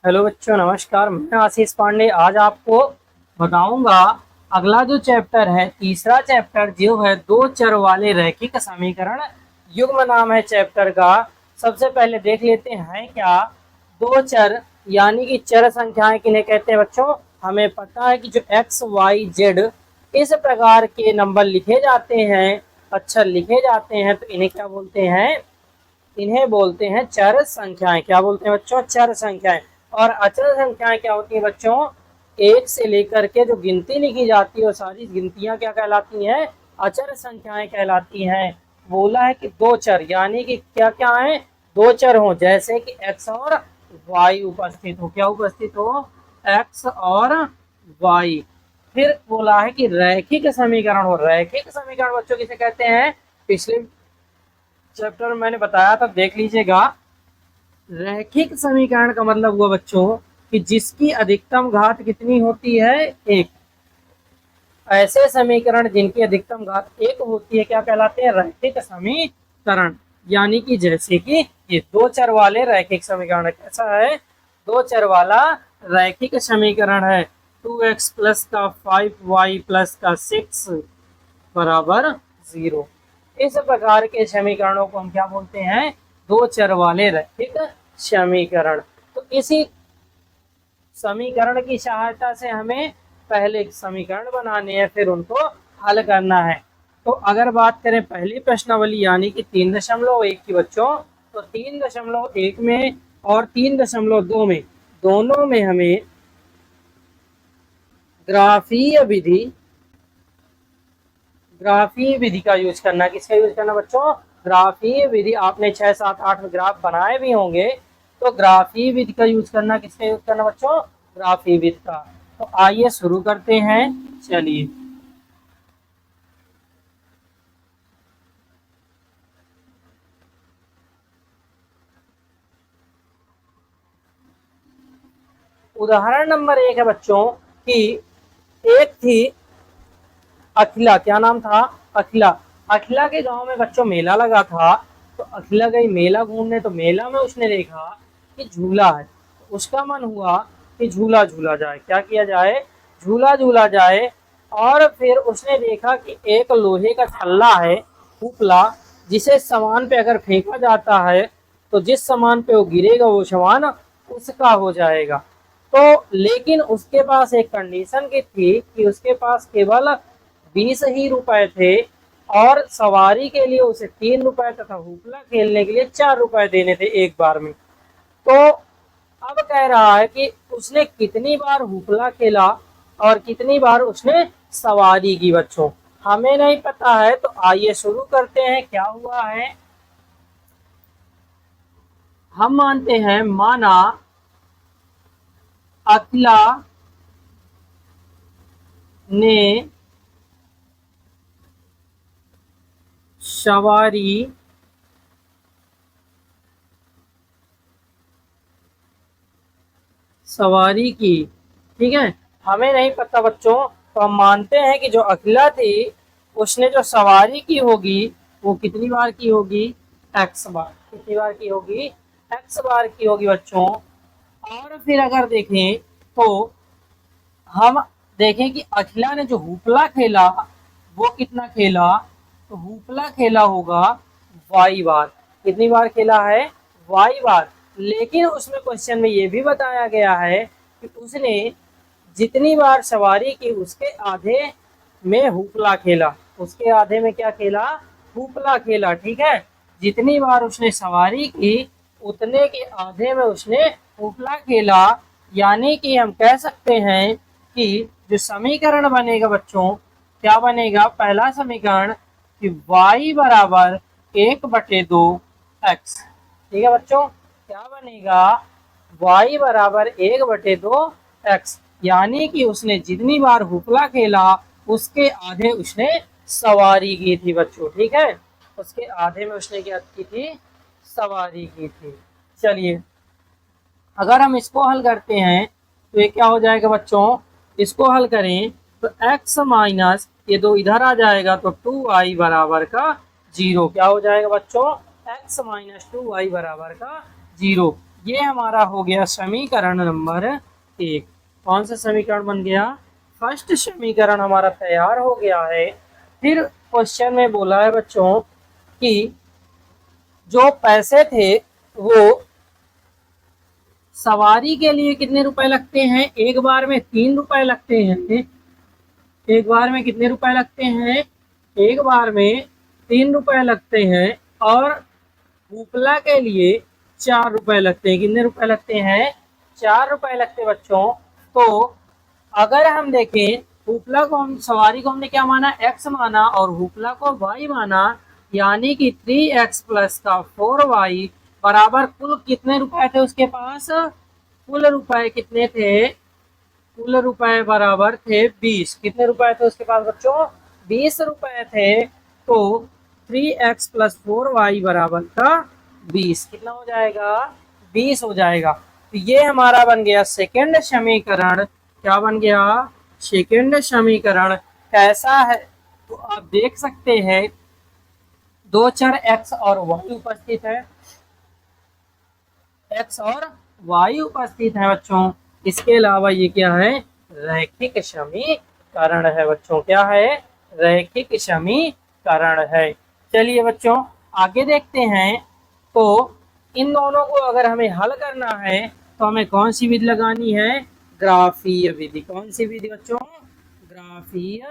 Hello बच्चों, नमस्कार। मैं आशीष पांडे आज आपको बताऊंगा अगला जो चैप्टर है, तीसरा चैप्टर जो है दो चर वाले रैखिक समीकरण युग्म नाम है चैप्टर का। सबसे पहले देख लेते हैं क्या दो चर यानी कि चर संख्याएं किन्हें कहते हैं बच्चों। हमें पता है कि जो एक्स वाई जेड इस प्रकार के नंबर लिखे जाते हैं, अक्षर लिखे जाते हैं, तो इन्हें क्या बोलते हैं? इन्हें बोलते हैं चर संख्याएं। क्या बोलते हैं बच्चों? चर संख्याएं। और अचर संख्याएं क्या होती हैं बच्चों? एक से लेकर के जो गिनती लिखी जाती है वो सारी गिनतियां क्या कहलाती हैं? अचर संख्याएं कहलाती हैं। बोला है कि दो चर यानी कि क्या क्या है? दो चर हो, जैसे कि एक्स और वाई उपस्थित हो। क्या उपस्थित हो? एक्स और वाई। फिर बोला है कि रैखिक समीकरण हो। रैखिक समीकरण बच्चों किसे कहते हैं? पिछले चैप्टर में मैंने बताया था, देख लीजिएगा। रैखिक समीकरण का मतलब हुआ बच्चों कि जिसकी अधिकतम घात कितनी होती है? एक। ऐसे समीकरण जिनकी अधिकतम घात एक होती है क्या कहलाते हैं? रैखिक समीकरण। यानी कि जैसे कि ये दो चर वाले रैखिक समीकरण। कैसा है? दो चर वाला रैखिक समीकरण है। 2x प्लस का 5y प्लस का 6 बराबर 0। इस प्रकार के समीकरणों को हम क्या बोलते हैं? दो चर वाले रैखिक समीकरण। तो इसी समीकरण की सहायता से हमें पहले समीकरण बनाने हैं, फिर उनको हल करना है। तो अगर बात करें पहली प्रश्नावली यानी कि 3.1 की बच्चों, तो 3.1 में और 3.2 में दोनों में हमें ग्राफीय विधि ग्राफीय विधि का यूज करना। किसका यूज करना बच्चों? ग्राफीय विधि। आपने 6, 7, 8 में ग्राफ बनाए भी होंगे, तो ग्राफीय विधि का यूज करना। किसका यूज करना बच्चों? ग्राफीय विधि का। तो आइए शुरू करते हैं। चलिए, उदाहरण नंबर 1 है बच्चों कि एक थी अखिला। क्या नाम था? अखिला। अखिला के गांव में बच्चों मेला लगा था। तो अखिला गई मेला घूमने, तो मेला में उसने देखा कि झूला है। तो उसका मन हुआ कि झूला झूला जाए। क्या किया जाए? झूला झूला जाए। और फिर उसने देखा कि एक लोहे का छल्ला है, उपला, जिसे सामान पे अगर फेंका जाता है तो जिस सामान पे वो गिरेगा वो सामान उसका हो जाएगा। तो लेकिन उसके पास एक कंडीशन की थी कि उसके पास केवल 20 ही रुपए थे, और सवारी के लिए उसे 3 रुपए तथा हुपला खेलने के लिए 4 रुपए देने थे एक बार में। तो अब कह रहा है कि उसने कितनी बार हुपला खेला और कितनी बार उसने सवारी की बच्चों। हमें नहीं पता है, तो आइए शुरू करते हैं। क्या हुआ है? हम मानते हैं, माना अखिला ने सवारी सवारी की। ठीक है, हमें नहीं पता बच्चों, तो हम मानते हैं कि जो अखिला थी उसने जो सवारी की होगी वो कितनी बार की होगी? एक्स बार। कितनी बार की होगी? एक्स बार की होगी बच्चों। और फिर अगर देखें तो हम देखें कि अखिला ने जो हुपला खेला वो कितना खेला? तो हुपला खेला होगा वाई बार। कितनी बार खेला है? वाई बार। लेकिन उसमें क्वेश्चन में ये भी बताया गया है कि उसने जितनी बार सवारी की उसके आधे में हुपला खेला। उसके आधे में क्या खेला? हुपला खेला। ठीक है, जितनी बार उसने सवारी की उतने के आधे में उसने हुपला खेला। यानी कि हम कह सकते हैं कि जो समीकरण बनेगा बच्चों, क्या बनेगा? पहला समीकरण कि y बराबर 1/2 एक्स। ठीक है बच्चों, क्या बनेगा? y बराबर 1/2 एक्स। यानी कि उसने जितनी बार हुपला खेला उसके आधे उसने सवारी की थी बच्चों। ठीक है, उसके आधे में उसने क्या की थी? सवारी की थी। चलिए, अगर हम इसको हल करते हैं तो ये क्या हो जाएगा बच्चों? इसको हल करें तो x माइनस ये दो इधर आ जाएगा, तो 2y बराबर का 0। क्या हो जाएगा बच्चों? x माइनस 2y बराबर का 0। ये हमारा हो गया समीकरण नंबर 1। कौन सा समीकरण बन गया? फर्स्ट समीकरण हमारा तैयार हो गया है। फिर क्वेश्चन में बोला है बच्चों कि जो पैसे थे वो सवारी के लिए कितने रुपए लगते हैं? एक बार में 3 रुपए लगते हैं। एक बार में कितने रुपए लगते हैं? एक बार में 3 रुपए लगते हैं। और उपला के लिए 4 रुपए लगते हैं। कितने रुपए लगते हैं? 4 रुपए लगते हैं बच्चों। तो अगर हम देखें, उपला को हम सवारी को हमने क्या माना? x माना और उपला को y माना, यानी कि 3x प्लस का 4y बराबर कुल कितने रुपए थे उसके पास? कुल रुपए कितने थे? कुल रुपए बराबर थे 20। कितने रुपए थे उसके पास बच्चों? 20 रुपए थे। तो 3x प्लस 4y बराबर का 20 कितना हो जाएगा? 20 हो जाएगा। तो ये हमारा बन गया सेकंड समीकरण। क्या बन गया? सेकंड समीकरण। कैसा है? तो आप देख सकते हैं दो चर x और y उपस्थित है। x और y उपस्थित है बच्चों। इसके अलावा ये क्या है? रैखिक समीकरण है बच्चों। क्या है? रैखिक समीकरण है। चलिए बच्चों आगे देखते हैं। तो इन दोनों को अगर हमें हल करना है तो हमें कौन सी विधि लगानी है? ग्राफीय विधि। कौन सी विधि बच्चों? ग्राफीय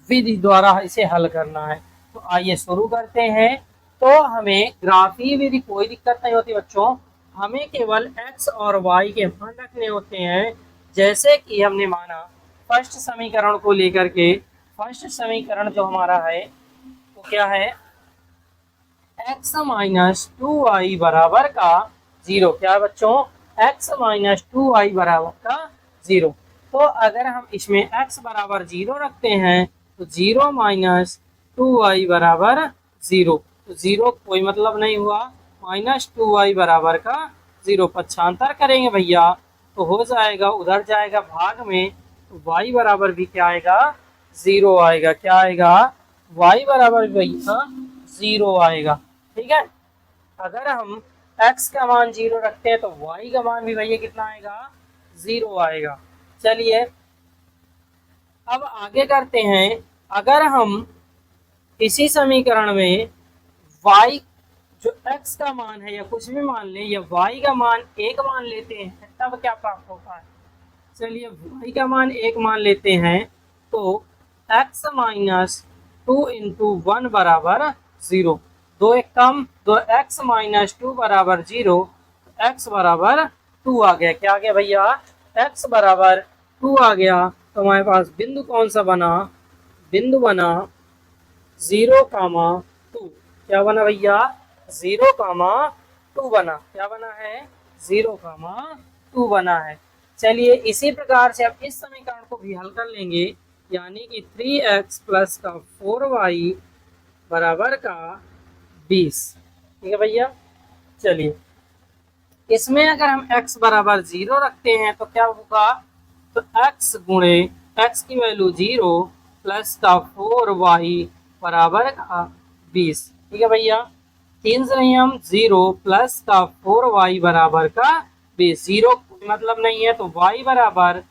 विधि द्वारा इसे हल करना है। तो आइए शुरू करते हैं। तो हमें ग्राफीय विधि कोई दिक्कत नहीं होती बच्चों। हमें केवल x और y के मान रखने होते हैं। जैसे कि हमने माना फर्स्ट समीकरण को लेकर के, फर्स्ट समीकरण जो हमारा है वो क्या है? x माइनस 2y बराबर का 0। क्या है बच्चों? x माइनस 2y बराबर का 0। तो अगर हम इसमें x बराबर 0 रखते हैं तो 0 माइनस 2y बराबर 0। तो 0 कोई मतलब नहीं हुआ। माइनस 2y बराबर का 0 पक्षांतर करेंगे भैया तो हो जाएगा, उधर जाएगा भाग में, तो y बराबर भी क्या आएगा? 0 आएगा। क्या आएगा? y बराबर भैया 0 आएगा। ठीक है। अगर हम x का मान 0 रखते हैं तो y का मान भी भैया कितना आएगा? 0 आएगा। चलिए अब आगे करते हैं। अगर हम इसी समीकरण में y जो x का मान है या कुछ भी मान लें या y का मान 1 मान लेते हैं तब क्या प्राप्त होता है? चलिए y का मान 1 मान लेते हैं तो x माइनस 2 इंटू 1 बराबर 0। 2 एक कम, तो x माइनस 2 बराबर 0। x बराबर 2 आ गया। क्या आ गया भैया? x बराबर 2 आ गया। तो हमारे पास बिंदु कौन सा बना? बिंदु बना 0,2। क्या बना भैया? 0,2 बना। क्या बना है? 0,2 बना है। चलिए इसी प्रकार से अब इस समीकरण को भी हल कर लेंगे, यानी कि 3x प्लस का 4y बराबर का 20। ठीक है भैया। चलिए इसमें अगर हम x बराबर 0 रखते हैं तो क्या होगा? तो x गुणे x की वैल्यू 0 प्लस का 4y बराबर का 20। ठीक है भैया। 3 से नहीं, हम 0 प्लस का 4y बराबर का 20। 0 कोई मतलब नहीं है तो y बराबर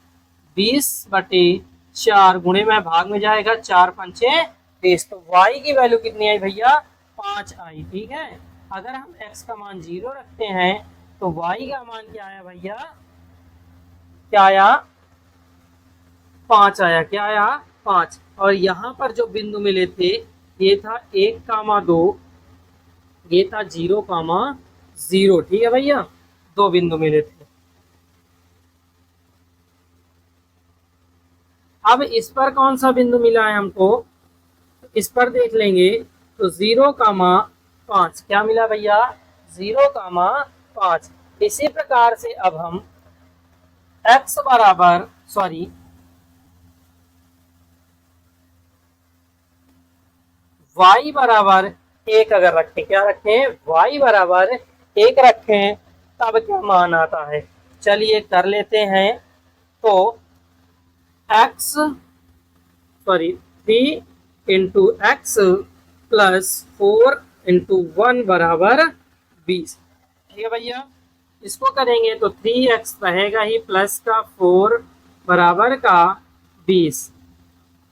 20/4 गुणे में भाग में जाएगा 4 पंचे 20। तो y की वैल्यू कितनी आई भैया? 5 आई। ठीक है। अगर हम x का मान 0 रखते हैं तो y का मान क्या आया भैया? क्या आया? 5 आया। क्या आया? 5। और यहाँ पर जो बिंदु मिले थे ये था 1,2, ये था 0,0। ठीक है भैया। 2 बिंदु मिले थे। अब इस पर कौन सा बिंदु मिला है हमको? इस पर देख लेंगे तो 0,5। क्या मिला भैया? 0,5। इसी प्रकार से अब हम x बराबर y बराबर 1 अगर रखें, क्या रखें? y बराबर 1 रखें तब क्या मान आता है? चलिए कर लेते हैं। तो 3 इंटू एक्स प्लस 4 इंटू 1 बराबर 20। ठीक है भैया। इसको करेंगे तो 3x रहेगा ही प्लस का 4 बराबर का 20,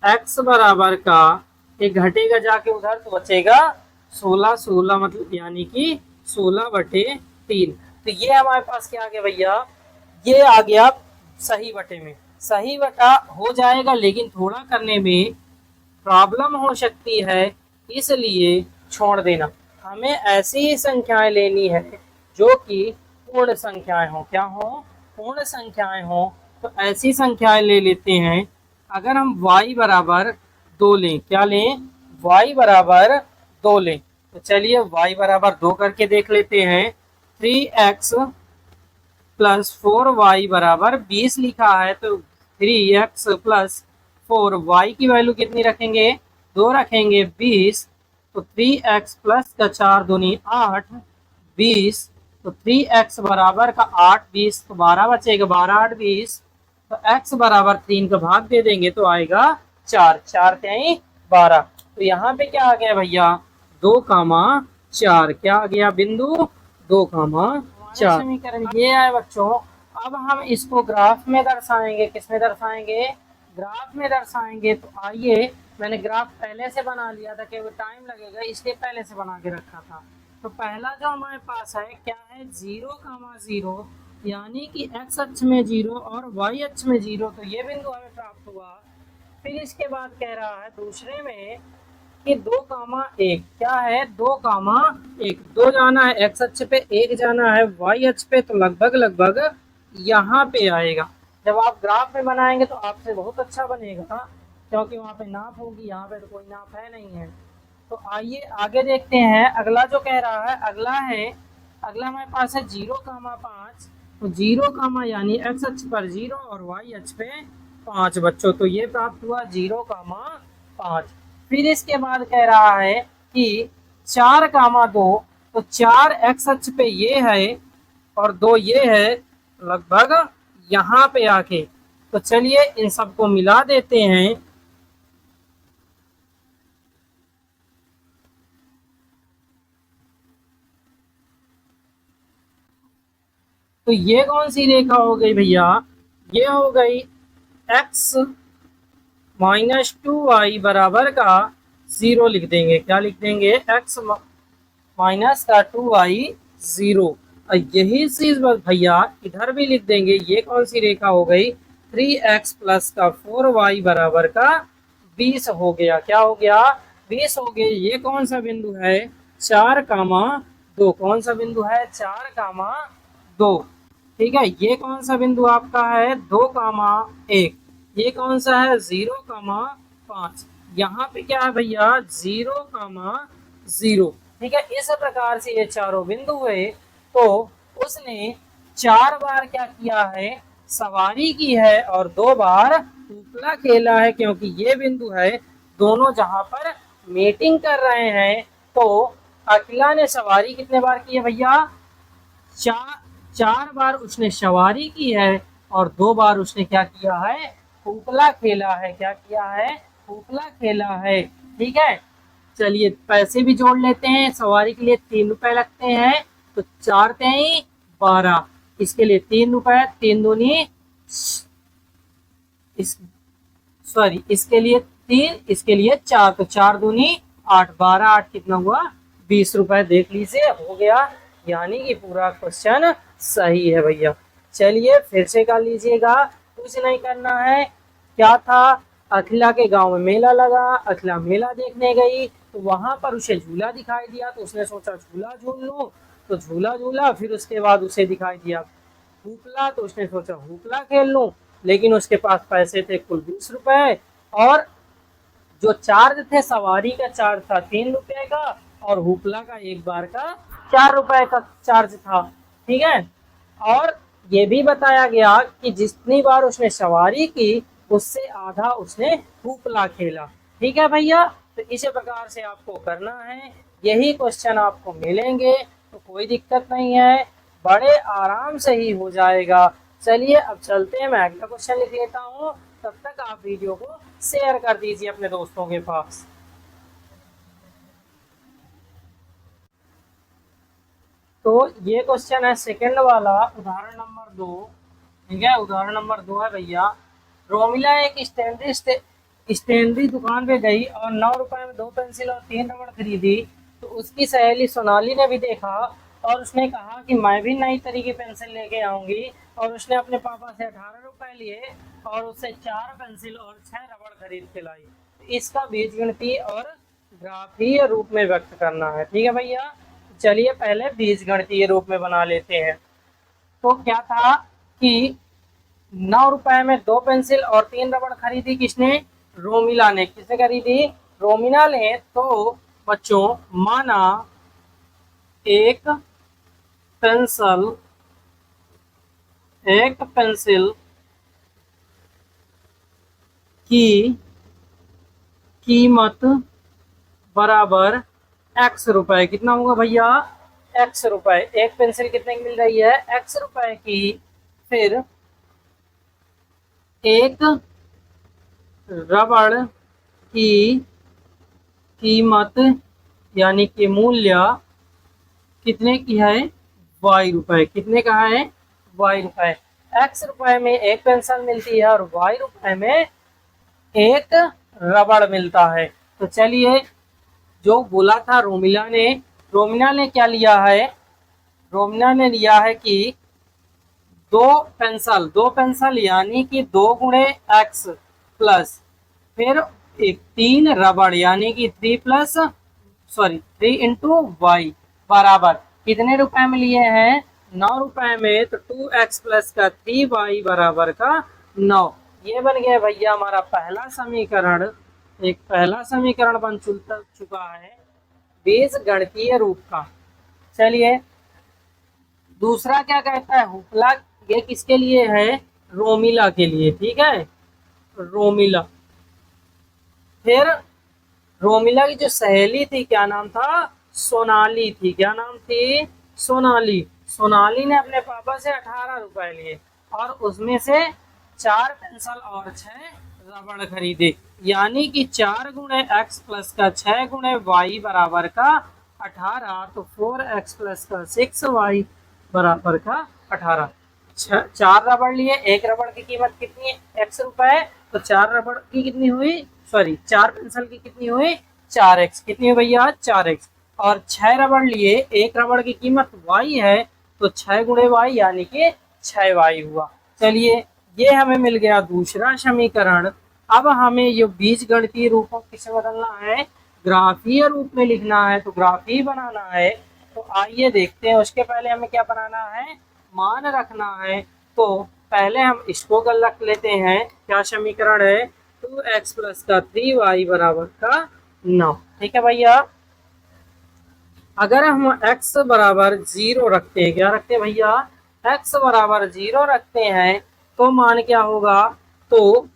x बराबर का एक घटेगा जाके उधर तो बचेगा 16, 16 मतलब यानी कि 16/3। तो ये हमारे पास क्या आ गया भैया, ये आ गया सही बटे में। सही बटा हो जाएगा लेकिन थोड़ा करने में प्रॉब्लम हो सकती है, इसलिए छोड़ देना। हमें ऐसी ही संख्याएं लेनी है जो कि पूर्ण संख्याएं हो। क्या हो? पूर्ण संख्याएं हो। तो ऐसी संख्याएं ले लेते हैं। अगर हम y बराबर 2 लें, क्या लें? y बराबर 2 लें, तो चलिए y बराबर 2 करके देख लेते हैं। 3x प्लस 4y बराबर 20 लिखा है, तो 3x प्लस 4y की वैल्यू कितनी रखेंगे? 2 रखेंगे, 20। तो 3x प्लस का 4 दूनी 8, 20। तो 3x बराबर का 8, 20 तो 12 बचेगा, 12 8 20। तो x बराबर 3 का भाग दे देंगे तो आएगा 4, 4 त्याई 12। तो यहाँ पे क्या आ गया भैया? 2,4। क्या आ गया बिंदु? 2,4 समीकरण ये है बच्चों। अब हम इसको ग्राफ में दर्शाएंगे। किस में दर्शाएंगे? ग्राफ में दर्शाएंगे। तो आइए, मैंने ग्राफ पहले से बना लिया था, केवल टाइम लगेगा इसलिए पहले से बना के रखा था। तो पहला जो हमारे पास है क्या है? 0,0, यानी कि x अक्ष में 0 और y अक्ष में 0। तो ये बिंदु हमें प्राप्त हुआ। फिर इसके बाद कह रहा है दूसरे में कि 2,1। क्या है? 2,1। 2 जाना है x अक्ष पे, 1 जाना है y अक्ष पे, तो लगभग लगभग यहाँ पे आएगा। जब आप ग्राफ में बनाएंगे तो आपसे बहुत अच्छा बनेगा, क्योंकि वहाँ पे नाप होगी, यहाँ पे तो कोई नाप है नहीं है। तो आइए आगे देखते हैं। अगला जो कह रहा है, अगला हमारे पास है 0,5। तो 0, यानी x अक्ष पर 0 और y अक्ष पे 5 बच्चों। तो ये प्राप्त हुआ 0,5। फिर इसके बाद कह रहा है कि 4,2। तो 4 x अक्ष पे ये है और 2 ये है, लगभग यहाँ पे आके। तो चलिए इन सबको मिला देते हैं। तो ये कौन सी रेखा हो गई भैया? ये हो गई x माइनस 2y बराबर का 0 लिख देंगे। क्या लिख देंगे? x माइनस का 2y 0। यही चीज भैया इधर भी लिख देंगे। ये कौन सी रेखा हो गई? 3x प्लस का 4y बराबर का 20 हो गया। क्या हो गया? 20 हो गया। ये कौन सा बिंदु है? 4,2। कौन सा बिंदु है? 4,2। ठीक है। ये कौन सा बिंदु आपका है? 2,1। ये कौन सा है? 0,5। यहाँ पे क्या है भैया? 0,0। ठीक है। इस प्रकार से ये चारों बिंदु हुए। तो उसने 4 बार क्या किया है? सवारी की है और 2 बार उपला खेला है, क्योंकि ये बिंदु है दोनों जहां पर मीटिंग कर रहे हैं। तो अखिला ने सवारी कितने बार की है भैया? 4 बार उसने सवारी की है और 2 बार उसने क्या किया है? उपला खेला है। क्या किया है? उपला खेला है। ठीक है। चलिए पैसे भी जोड़ लेते हैं। सवारी के लिए 3 रुपए लगते हैं, तो 4 तेई 12। इसके लिए 3 रुपए, 3 दूनी इस सॉरी इसके लिए 3, इसके लिए 4, तो 4 दूनी 8, 12 8 कितना हुआ? 20 रुपए। देख लीजिए हो गया, यानी कि पूरा क्वेश्चन सही है भैया। चलिए फिर से कर लीजिएगा, कुछ नहीं करना है। क्या था? अखिला के गांव में मेला लगा। अखिला मेला देखने गई तो वहां पर उसे झूला दिखाई दिया, तो उसने सोचा झूला झूल लूं। तो झूला झूला। फिर उसके बाद उसे दिखाई दिया हुपला, तो उसने सोचा हुपला खेल लूं। लेकिन उसके पास पैसे थे कुल 20 रुपए, और जो चार्ज थे, सवारी का चार्ज था 3 रुपए का, और हुपला का एक बार का 4 रुपए का चार्ज था। ठीक है। और ये भी बताया गया कि जितनी बार उसने सवारी की उससे आधा उसने हुपला खेला। ठीक है भैया। तो इसी प्रकार से आपको करना है। यही क्वेश्चन आपको मिलेंगे, तो कोई दिक्कत नहीं है, बड़े आराम से ही हो जाएगा। चलिए अब चलते हैं, मैं अगला क्वेश्चन लिख लेता हूँ। तब तक आप वीडियो को शेयर कर दीजिए अपने दोस्तों के पास। तो ये क्वेश्चन है सेकंड वाला, उदाहरण नंबर 2। ठीक है, उदाहरण नंबर 2 है भैया। रोमिला एक स्टेशनरी दुकान पे गई और 9 रुपए में 2 पेंसिल और 3 रबड़ खरीदी। तो उसकी सहेली सोनाली ने भी देखा और उसने कहा कि मैं भी नई तरह की पेंसिल लेके आऊंगी, और उसने अपने पापा से 18 रुपए लिए और उससे 4 पेंसिल और 6 रबड़ खरीद के लाई। इसका बीजगणितीय और ग्राफीय रूप में व्यक्त करना है। ठीक है भैया, चलिए पहले बीजगणितीय रूप में बना लेते हैं। तो क्या था कि 9 रुपए में 2 पेंसिल और 3 रबड़ खरीदी किसने? रोमिला ने। किसने खरीदी? रोमिला ने। तो बच्चों माना एक पेंसिल की कीमत बराबर x रुपए। कितना होगा भैया? x रुपए। एक पेंसिल कितने की मिल रही है? x रुपए की। फिर एक रबड़ की कीमत यानी कि मूल्य कितने की है? y रुपए। कितने का है? y रुपए। x रुपए में एक पेंसिल मिलती है और y रुपए में एक रबड़ मिलता है। तो चलिए, जो बोला था रोमिला ने क्या लिया है? रोमिला ने लिया है कि 2 पेंसिल यानी कि 2 × x प्लस फिर एक 3 रबड़ यानी कि 3 × y बराबर कितने रुपए में लिए हैं? 9 रुपए में। तो 2x प्लस का 3y बराबर का 9। ये बन गया भैया हमारा पहला समीकरण। एक पहला समीकरण बन चुका है बीजगणितीय रूप का। चलिए दूसरा क्या कहता है? हुपला। ये किसके लिए है? रोमिला के लिए। ठीक है, रोमिला। फिर रोमिला की जो सहेली थी क्या नाम था? सोनाली थी। क्या नाम थी? सोनाली। सोनाली ने अपने पापा से 18 रुपए लिए और उसमें से 4 पेंसिल और 6 रबड़ खरीदे, यानी कि 4 × x प्लस का 6 × y बराबर का 18। तो 4x प्लस का 6y बराबर का 18। 4 रबड़ लिए। एक रबड़ की कीमत कितनी है? x रुपए। तो 4 रबड़ की कितनी हुई? 4 पेंसिल की कितनी हुई? 4x। कितनी हुई भैया? 4x। और 6 रबड़ लिए। एक रबड़ की कीमत y है, तो 6 × y यानी कि 6y हुआ। चलिए, ये हमें मिल गया दूसरा समीकरण। अब हमें ये बीजगणितीय रूप को किसे बदलना है? ग्राफीय रूप में लिखना है। तो ग्राफी बनाना है। तो आइए देखते हैं। उसके पहले हमें क्या बनाना है? मान रखना है। तो पहले हम इसको रख लेते हैं। क्या समीकरण है? 2x प्लस का 3y बराबर का 9। ठीक है भैया। अगर हम x बराबर 0 रखते हैं, क्या रखते हैं भैया? x बराबर 0 रखते हैं तो मान क्या होगा? तो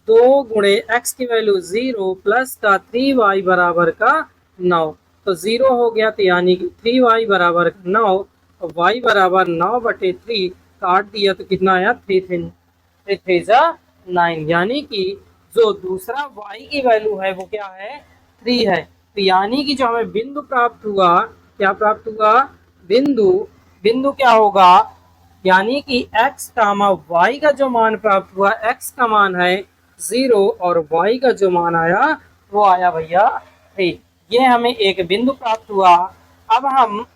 2 × x की वैल्यू 0 प्लस का 3y बराबर का 9। तो 0 हो गया, तो यानी कि 3y बराबर 9 और y बराबर 9/3 काट दिया तो कितना आया? 3 3 9। यानी कि जो दूसरा y की वैल्यू है वो क्या है? 3 है। तो यानी कि जो हमें बिंदु प्राप्त हुआ, क्या प्राप्त हुआ? बिंदु क्या होगा? यानी कि x, y का जो मान प्राप्त हुआ, x का मान है 0 और y का जो मान आया वो आया भैया 3। ये हमें एक बिंदु प्राप्त हुआ। अब हम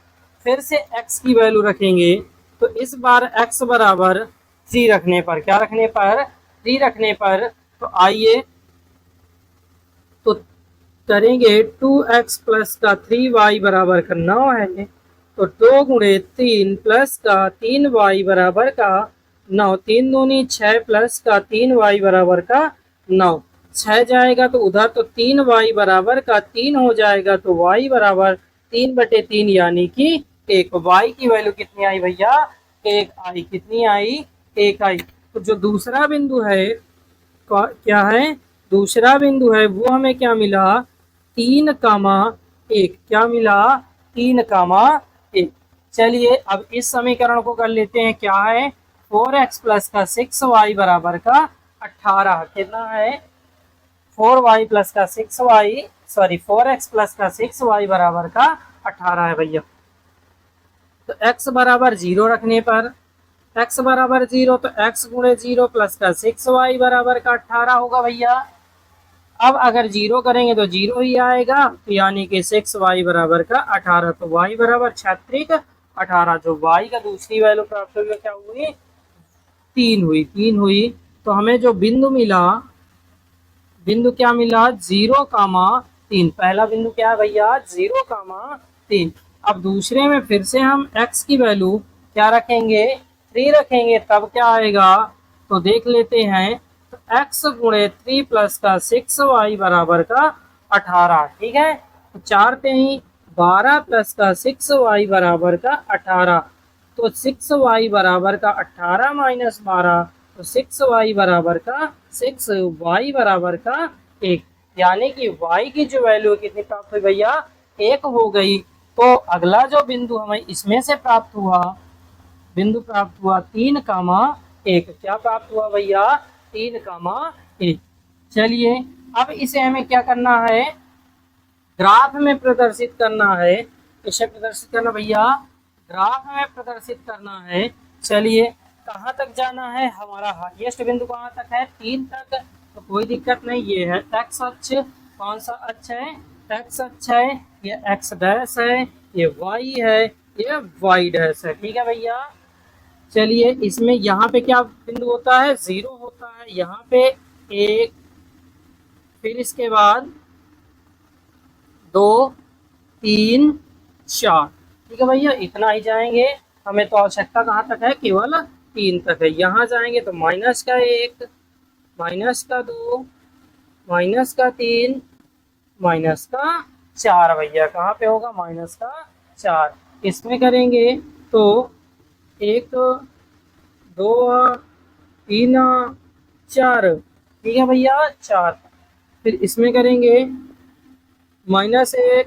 फिर से x की वैल्यू रखेंगे। तो इस बार x बराबर 3 रखने पर, क्या रखने पर? 3 रखने पर। तो आइए तो करेंगे 2x प्लस का 3y बराबर का 9 है। तो 2 × 3 प्लस का 3y बराबर का 9। 3 दूनी 6 प्लस का 3y बराबर का 9। 6 जाएगा तो उधर, तो 3y बराबर का 3 हो जाएगा। तो y बराबर 3/3 यानी कि 1। y की वैल्यू कितनी आई भैया? 1 आई। कितनी आई? 1 आई। तो जो दूसरा बिंदु है क्या है? दूसरा बिंदु है वो हमें क्या मिला? 3,1। क्या मिला? 3,1। चलिए अब इस समीकरण को कर लेते हैं। क्या है? 4x प्लस का 6y बराबर का 18। कितना है? 4y प्लस का 6y 4x प्लस का 6y बराबर का 18 है भैया। तो x बराबर 0 रखने पर x बराबर 0 तो x गुणे 0 प्लस का 6y बराबर का 18 होगा भैया। अब अगर 0 करेंगे तो 0 ही आएगा, तो यानी कि 6y बराबर का 18, तो y बराबर 18, जो y का दूसरी वैल्यू प्राप्त हुई क्या हुई, 3 हुई। तो हमें जो बिंदु मिला, बिंदु क्या मिला, 0,3। पहला बिंदु क्या है भैया, 0,3। अब दूसरे में फिर से हम x की वैल्यू क्या रखेंगे, 3 रखेंगे, तब क्या आएगा, तो देख लेते हैं। तो x गुणे 3 प्लस का 6y बराबर का 18, ठीक है। तो 4 पे ही 12 प्लस का 6y बराबर का 18, तो 6y बराबर का 18 माइनस 12, तो 6y बराबर का 6y बराबर का 1, यानी कि y की जो वैल्यू कितनी प्राप्त हुई भैया, 1 हो गई। तो अगला जो बिंदु हमें इसमें से प्राप्त हुआ, बिंदु प्राप्त हुआ 3,1। क्या प्राप्त हुआ भैया, 3,1। चलिए अब इसे हमें क्या करना है, ग्राफ में प्रदर्शित करना है। इसे प्रदर्शित करना भैया, ग्राफ में प्रदर्शित करना है। चलिए कहाँ तक जाना है, हमारा हाईएस्ट बिंदु कहाँ तक है, 3 तक, तो कोई दिक्कत नहीं। ये है एक्स अक्ष, कौन सा अक्ष है, एक्स अक्ष है, ये एक्स डैश है, ये वाई है, ये वाई डैश है, ठीक है भैया। चलिए इसमें यहाँ पे क्या बिंदु होता है, 0 होता है, यहाँ पे 1, फिर इसके बाद 2, 3, 4, ठीक है भैया, इतना ही जाएंगे। हमें तो आवश्यकता कहाँ तक है, केवल 3 तक है। यहाँ जाएंगे तो माइनस का 1, माइनस का 2, माइनस का 3, माइनस का 4 भैया, कहाँ पे होगा, माइनस का 4। इसमें करेंगे तो 1, 2, 3, 4, ठीक है भैया, 4। फिर इसमें करेंगे -1,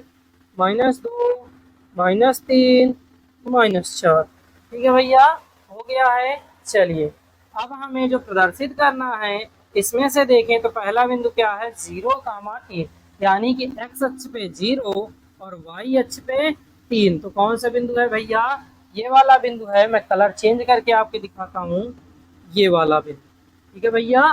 -2, -3, -4, ठीक है भैया, हो गया है। चलिए अब हमें जो प्रदर्शित करना है, इसमें से देखें तो पहला बिंदु क्या है, 0,3, यानी कि x अक्ष पे 0 और y अक्ष पे 3। तो कौन सा बिंदु है भैया, ये वाला बिंदु है। मैं कलर चेंज करके आपको दिखाता हूँ, ये वाला बिंदु, ठीक है भैया,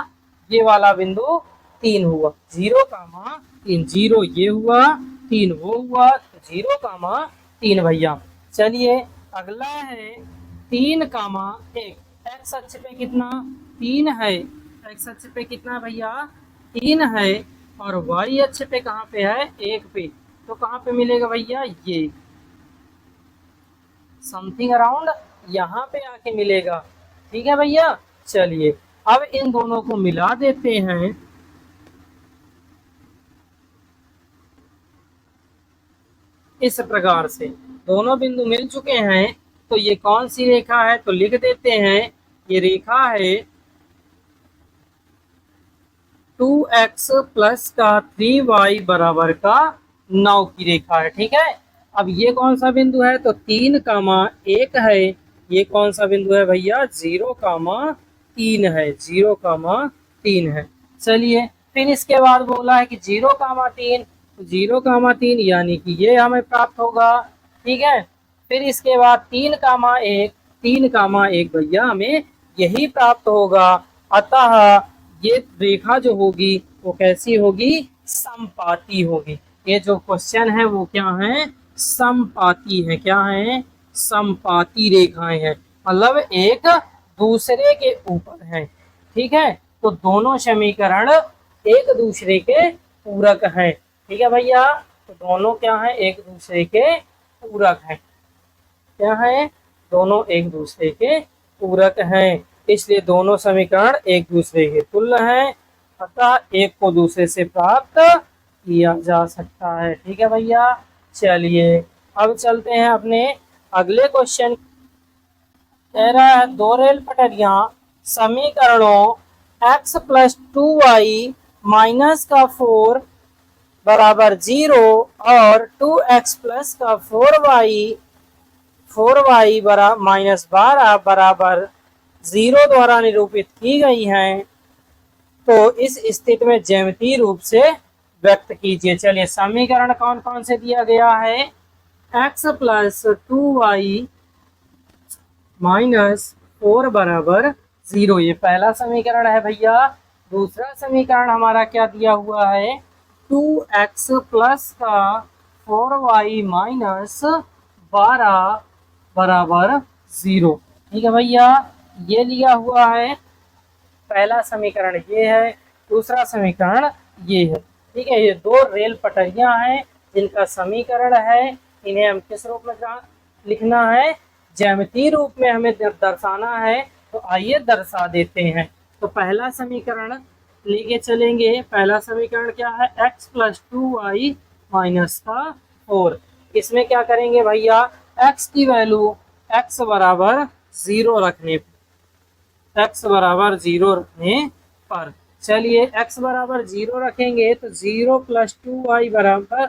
ये वाला बिंदु 3 हुआ, 0,3, 0 ये हुआ, 3 वो हुआ, तो 0,3 भैया। चलिए अगला है 3,1, एक्स अक्ष पे कितना, 3 है, एक्स अक्ष पे कितना भैया, 3 है, और वाई अक्ष पे कहाँ पे है, 1 पे, तो कहाँ पे मिलेगा भैया, ये समथिंग अराउंड यहाँ पे आके मिलेगा, ठीक है भैया। चलिए अब इन दोनों को मिला देते हैं। इस प्रकार से दोनों बिंदु मिल चुके हैं, तो ये कौन सी रेखा है, तो लिख देते हैं, ये रेखा है 2x प्लस का 3y बराबर का 9 की रेखा है, ठीक है। अब ये कौन सा बिंदु है, तो 3,1 है। ये कौन सा बिंदु है भैया, 0,3 है, 0,3 है। चलिए फिर इसके बाद बोला है कि 0,3, 0,3 यानी कि ये हमें प्राप्त होगा, ठीक है। फिर इसके बाद 3,1, 3,1 भैया हमें यही प्राप्त होगा। अतः ये रेखा जो होगी वो कैसी होगी, समपाती होगी। ये जो क्वेश्चन है वो क्या है, समपाती है। क्या है, समपाती रेखाएं हैं, मतलब एक दूसरे के ऊपर है, ठीक है। तो दोनों समीकरण एक दूसरे के पूरक हैं, ठीक है भैया। तो दोनों क्या है, एक दूसरे के पूरक हैं। क्या है, दोनों एक दूसरे के पूरक हैं, इसलिए दोनों समीकरण एक दूसरे के तुल्य हैं, अतः एक को दूसरे से प्राप्त किया जा सकता है, ठीक है भैया। चलिए अब चलते हैं अपने अगले क्वेश्चन। कह रहा है दो रेल पटरियां समीकरणों x प्लस 2y माइनस का 4 बराबर 0 और 2x प्लस का 4y बरा माइनस 12 बराबर 0 द्वारा निरूपित की गई हैं, तो इस स्थिति में ज्यामितीय रूप से व्यक्त कीजिए। चलिए समीकरण कौन कौन से दिया गया है, x प्लस 2y -4 बराबर 0। ये पहला समीकरण है भैया। दूसरा समीकरण हमारा क्या दिया हुआ है, 2x प्लस का 4y माइनस 12 बराबर 0। ठीक है भैया, ये लिया हुआ है। पहला समीकरण ये है, दूसरा समीकरण ये है। ठीक है, ये दो रेल पटरियां हैं जिनका समीकरण है। इन्हें हम किस रूप में लिखना है, ज्यामितीय रूप में हमें दर्शाना है। तो आइए दर्शा देते हैं। तो पहला समीकरण लेके चलेंगे। पहला समीकरण क्या है, x प्लस 2y माइनस का 4। इसमें क्या करेंगे भैया, x की वैल्यू x बराबर 0 रखने x बराबर 0 रखने पर, चलिए x बराबर 0 रखेंगे तो 0 प्लस 2y बराबर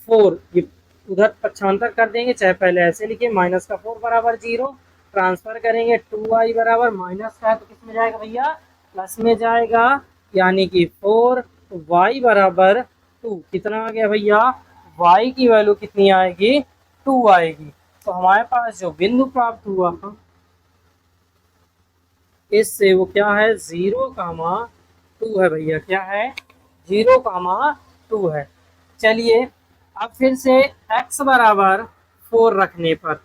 4, ये उधर पक्षांतर कर देंगे, चाहे पहले ऐसे लिखे, माइनस का 4 बराबर 0, ट्रांसफर करेंगे 2y बराबर माइनस का है तो किस में जाएगा भैया, प्लस में जाएगा, यानी कि 4। तो y बराबर 2 कितना आ गया भैया, y की वैल्यू कितनी आएगी, 2 आएगी। तो हमारे पास जो बिंदु प्राप्त हुआ इससे वो क्या है, 0,2 है भैया। क्या है, 0,2 है। चलिए अब फिर से x बराबर 4 रखने पर,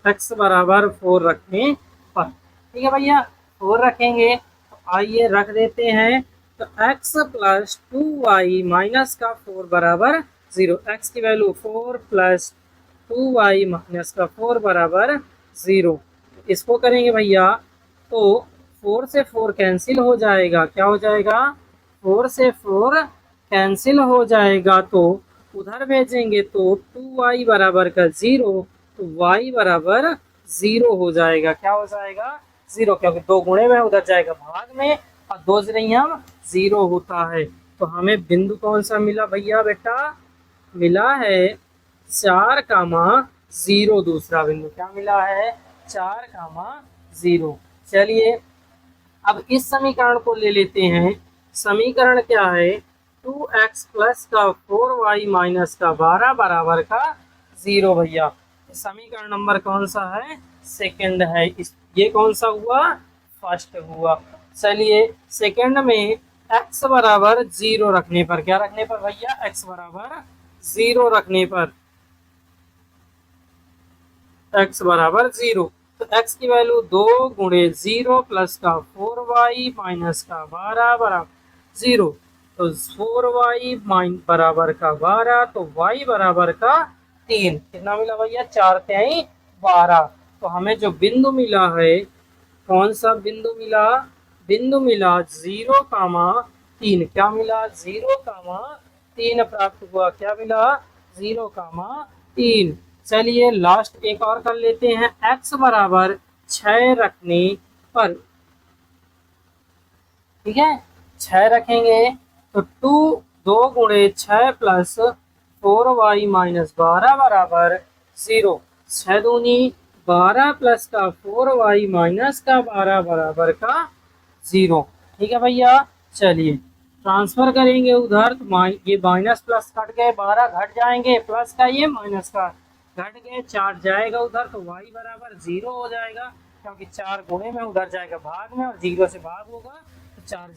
x बराबर 4 रखने पर, ठीक है भैया, 4 रखेंगे तो आइए रख देते हैं। तो x प्लस 2y माइनस का 4 बराबर 0, x की वैल्यू 4 प्लस 2y माइनस का 4 बराबर 0। इसको करेंगे भैया तो 4 से 4 कैंसिल हो जाएगा, क्या हो जाएगा, 4 से 4 कैंसिल हो जाएगा। तो उधर भेजेंगे तो 2y बराबर का 0, तो y बराबर 0 हो जाएगा। क्या हो जाएगा, 0, क्योंकि 2 गुणे में उधर जाएगा भाग में और 2 हम 0 होता है। तो हमें बिंदु कौन सा मिला भैया, बेटा मिला है 4,0। दूसरा बिंदु क्या मिला है, 4,0। चलिए अब इस समीकरण को ले लेते हैं। समीकरण क्या है, 2x प्लस का 4y माइनस का 12 बराबर का 0 भैया। समीकरण नंबर कौन सा है, सेकंड है। ये कौन सा हुआ, फर्स्ट हुआ। चलिए सेकंड में x बराबर 0 रखने पर, क्या रखने पर भैया, x बराबर 0 रखने पर, x बराबर 0, तो x की वैल्यू 2 गुणे 0 प्लस का 4y माइनस का 12 बराबर 0। तो 4y बराबर का 12, तो y बराबर का 3। कितना मिला भैया, 4 3 12। तो हमें जो बिंदु मिला है, कौन सा बिंदु मिला, बिंदु मिला 0,3। क्या मिला, 0,3 प्राप्त हुआ। क्या मिला, 0,3। चलिए लास्ट एक और कर लेते हैं। x बराबर 6 रखने पर, ठीक है, 6 रखेंगे तो 2 गुणे 6 प्लस 4y माइनस 12 बराबर 0। 6 दूनी 12 प्लस का 4y माइनस का 12 बराबर का 0। ठीक है भैया, चलिए ट्रांसफर करेंगे उधर तो ये माइनस प्लस कट गए, 12 घट जाएंगे, प्लस का ये माइनस का घट गए, 4 जाएगा उधर तो y बराबर 0 हो जाएगा, क्योंकि 4 गुणे में उधर जाएगा भाग में और 0 से भाग होगा तो 4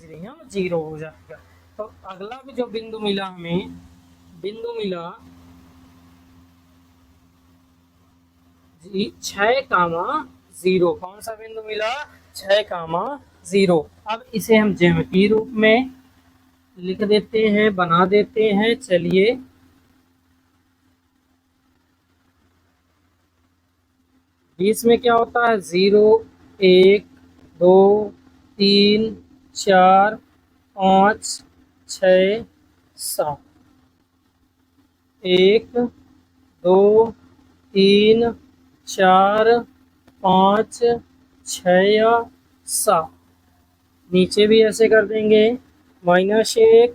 0 हो जाएगा। तो अगला भी जो बिंदु मिला हमें, बिंदु मिला 6,0। कौन सा बिंदु मिला, 6,0। अब इसे हम ज्यामितीय रूप में लिख देते हैं, बना देते हैं। चलिए बीच में क्या होता है, 0 1 2 3 4 5 6 7, 1 2 3 4 5 6 7। नीचे भी ऐसे कर देंगे, -1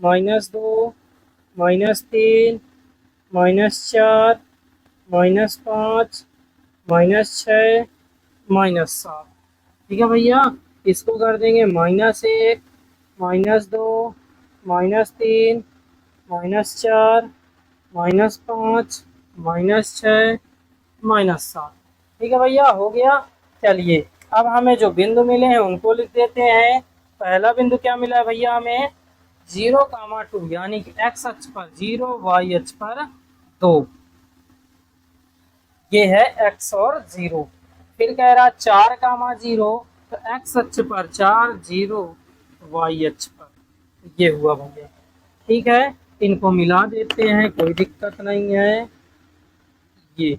-2 -3 -4 -5 -6 -7। ठीक है भैया, इसको कर देंगे -1 -2 -3 -4 -5 -6 -7। ठीक है भैया, हो गया। चलिए अब हमें जो बिंदु मिले हैं उनको लिख देते हैं। पहला बिंदु क्या मिला है भैया हमें, 0,2 यानी कि एक्स अक्ष पर 0, वाई अक्ष पर 2, ये है x और 0। फिर कह रहा 4,0, तो x अक्ष पर 4, 0 y अक्ष पर, ये हुआ भैया। ठीक है, इनको मिला देते हैं, कोई दिक्कत नहीं है। ये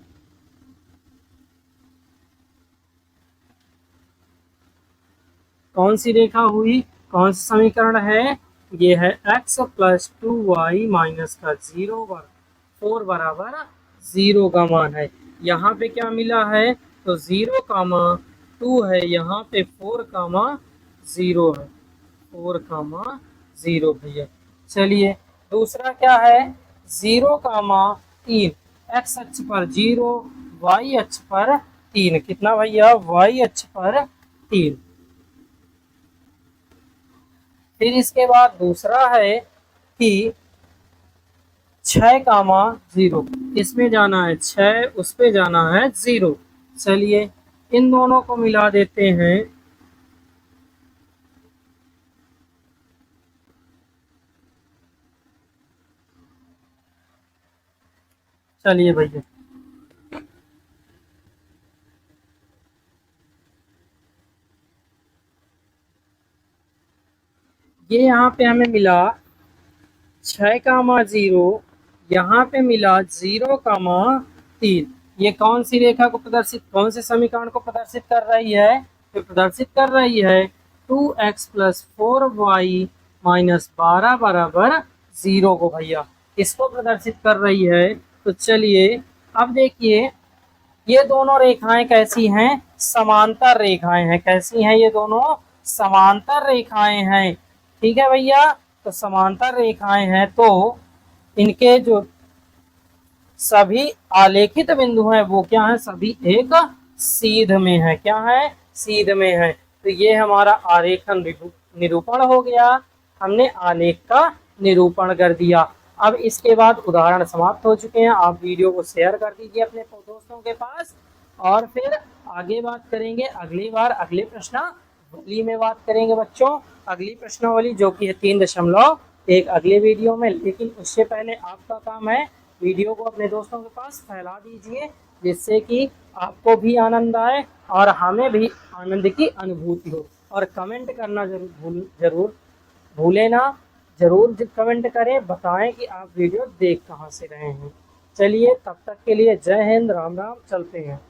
कौन सी रेखा हुई, कौन सा समीकरण है, ये है x + 2y - का 0 4 बराबर 0 का मान है। यहाँ पे क्या मिला है, तो 0,2 है, यहाँ पे 4,0 है, 4,0 भैया। चलिए दूसरा क्या है, 0,3, एक्स अक्ष पर 0, वाई अक्ष पर 3, कितना भैया, वाई अक्ष पर 3। फिर इसके बाद दूसरा है कि 6,0, इसमें जाना है 6, उस पे जाना है 0। चलिए इन दोनों को मिला देते हैं। चलिए भैया, ये यहाँ पे हमें मिला 6,0, यहाँ पे मिला 0,3। ये कौन सी रेखा को प्रदर्शित, कौन से समीकरण को प्रदर्शित कर रही है, तो प्रदर्शित कर रही है 2x + 4y - 12 बराबर 0 को भैया, इसको प्रदर्शित कर रही है। तो चलिए अब देखिए, ये दोनों रेखाएं कैसी हैं, समांतर रेखाएं हैं। कैसी हैं, ये दोनों समांतर रेखाएं हैं। ठीक है भैया, तो समांतर रेखाएं हैं, तो इनके जो सभी आलेखित बिंदु हैं वो क्या है, सभी एक सीध में है। क्या है, सीध में है। तो ये हमारा आरेखन निरूपण हो गया, हमने आलेख का निरूपण कर दिया। अब इसके बाद उदाहरण समाप्त हो चुके हैं। आप वीडियो को शेयर कर दीजिए अपने दोस्तों के पास, और फिर आगे बात करेंगे अगली बार, अगले प्रश्नावली में बात करेंगे बच्चों। अगली प्रश्नावली जो कि है 3.1 अगले वीडियो में। लेकिन उससे पहले आपका काम है वीडियो को अपने दोस्तों के पास फैला दीजिए, जिससे कि आपको भी आनंद आए और हमें भी आनंद की अनुभूति हो। और कमेंट करना जरूर भूलें ना, जरूर कमेंट करें, बताएं कि आप वीडियो देख कहाँ से रहे हैं। चलिए तब तक के लिए जय हिंद, राम राम, चलते हैं।